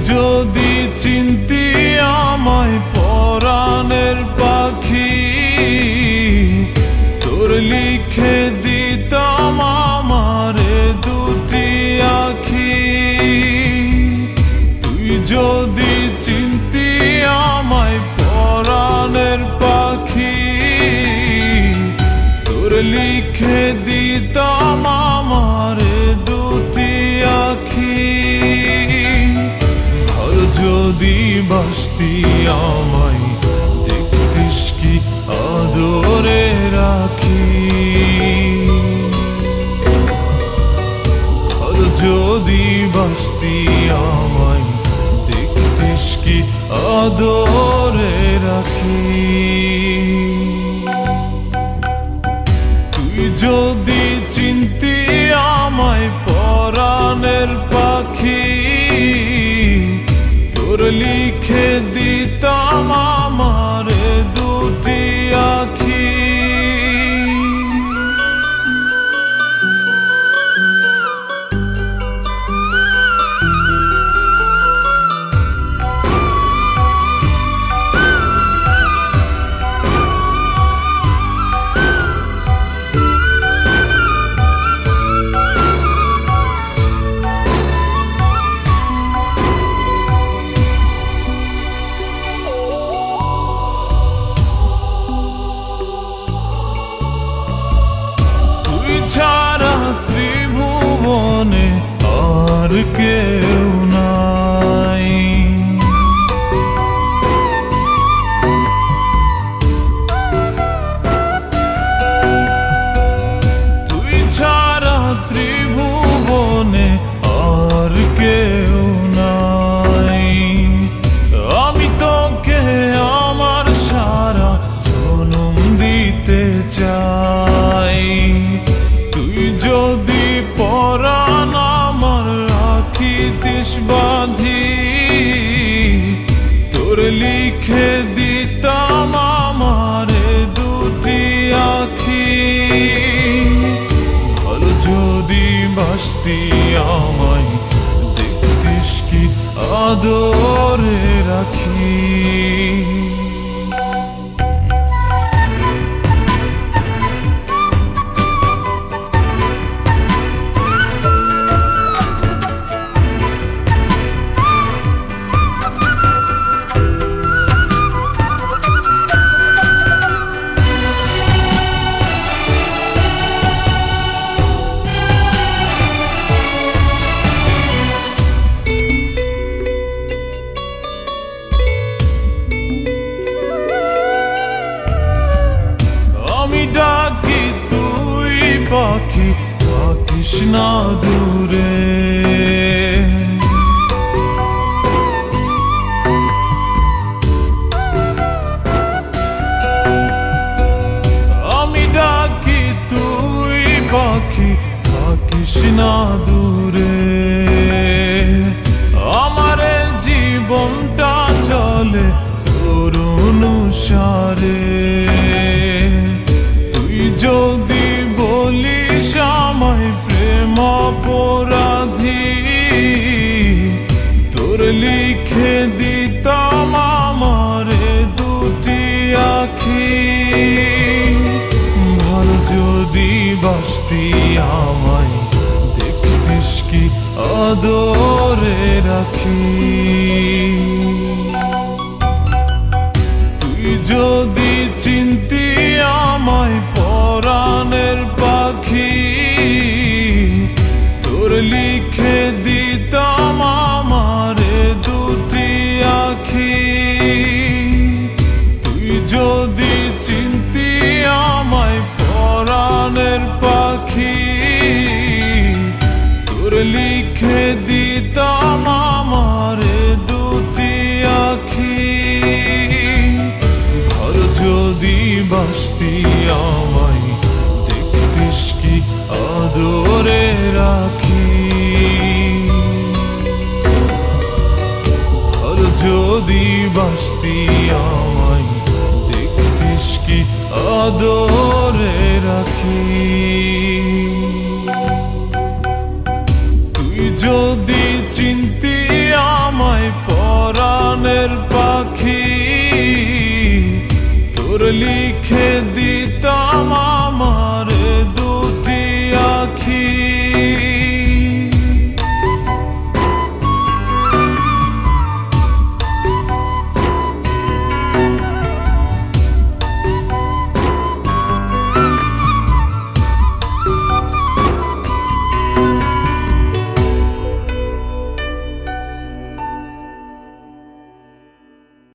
যদি চিনতি আমায় পরাণের পাখি, তোর লিখে দিতাম আমারে দুটি আখি। তুই যদি চিনতি আমায় পরাণের পাখি, তোর লিখে দিতাম আমারে দুটি আখি। যদি বাসতি আমায় দেখতিস কি আদরে রাখি। আর যদি বাসতি আমায় দেখতিস কি আদরে রাখি। তুই যদি চিনতি আমায় পরাণের পাখি, তোর লিখে দিতাম আমারে দুটি আখি। ছাড়া ত্রিভুবনে আর কেউ নাই। তুই ছাড়া ত্রিভুবনে আর কেউ নাই। আমি তোকে আমার সারা জনম দিতে চাই। যদি পরাণ আমার রাখিতিস বাঁধি, তোর লিখে দিতাম আমারে দুটি আখি। ভালো যদি বাসতি আমায় দেখতিস কি আদরে রাখি। ডাকি তুই পাখি থাকিস না দূরে। আমি ডাকি তুই পাখি থাকিস না দূরে। আমার জীবনটা চলে তোর অনুসারে। যদি বলিস আমায় প্রেম অপরাধী, তোর লিখে দিতাম আমারে দুটি আখি। ভালো যদি বাসতি আমায় দেখতিস কি আদরে রাখি। তুই যদি চিনতি আমায় পরাণের পাখি, তোর লিখে দিতাম আমারে দুটি আখি। তুই যদি চিনতি আমায় পরাণের পাখি, তোর লিখে দিতাম আমারে দুটি আখি। ঘর যদি বাসতি আমায় দেখতিস কি আদরে রাখি। ঘর যদি বাসতি আমায় দেখতিস কি আদরে রাখি। তুই যদি চিনতি আমায় লিখে দি